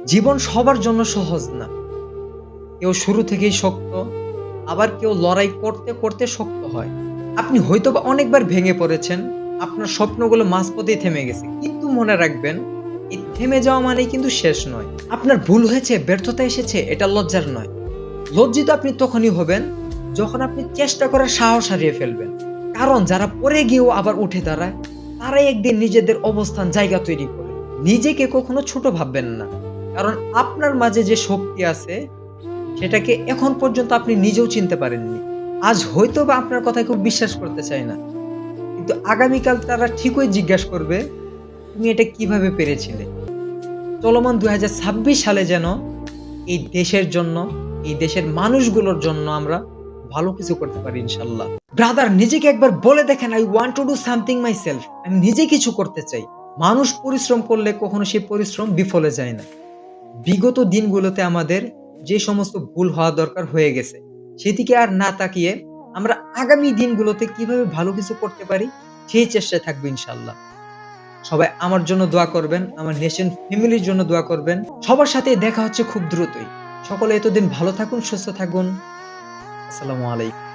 জীবন সবার জন্য সহজ না। কেউ শুরু থেকেই শক্ত, আবার কেউ লড়াই করতে, করতে শক্ত হয়। আপনি হয়তোবা অনেকবার ভেঙে পড়েছেন, আপনার স্বপ্নগুলো মাঝপথেই থেমে গেছে। কিন্তু মনে রাখবেন, এই থেমে যাওয়া মানেই কিন্তু শেষ নয়। আপনার ভুল হয়েছে, ব্যর্থতা এসেছে, এটা লজ্জার নয়। লজ্জিত আপনি তখনই হবেন, যখন আপনি চেষ্টা করার সাহস হারিয়ে ফেলবেন। কারণ যারা পড়ে গিয়েও আবার উঠে দাঁড়ায়, তারাই একদিন নিজেদের অবস্থান জায়গা তৈরি করে। নিজেকে কখনো ছোট ভাববেন না। কারণ আপনার মাঝে যে শক্তি আছে, সেটাকে এখন পর্যন্ত আপনি নিজেও চিনতে পারেননি। আজ হয়তোবা আপনার কথায় কেউ বিশ্বাস করতে চায় না। কিন্তু আগামীকাল তারা ঠিকই জিজ্ঞাসা করবে, "তুমি এটা কিভাবে পেরেছিলে?" চলমান ২০২৬ সালে যেন এই দেশের জন্য, এই দেশের মানুষগুলোর জন্য আমরা ভালো কিছু করতে পারি ইনশাআল্লাহ। ব্রাদার, নিজেকে একবার বলে দেখেন, "I want to do something myself." আমি নিজে কিছু করতে চাই। মানুষ পরিশ্রম করলে কখনো সেই পরিশ্রম বিফলে যায় না। বিগত দিনগুলোতে আমাদের যে সমস্ত ভুল হওয়া দরকার হয়ে গেছে, সেদিকে আর না তাকিয়ে আমরা আগামী দিনগুলোতে কিভাবে ভালো কিছু করতে পারি, সেই চেষ্টায় থাকবো ইনশাআল্লাহ। সবাই আমার জন্য দোয়া করবেন, আমার নেশন ফ্যামিলির জন্য দোয়া করবেন। সবার সাথেই দেখা হচ্ছে খুব দ্রুতই। সকলে এতদিন ভালো থাকুন, সুস্থ থাকুন। আসসালামু আলাইকুম।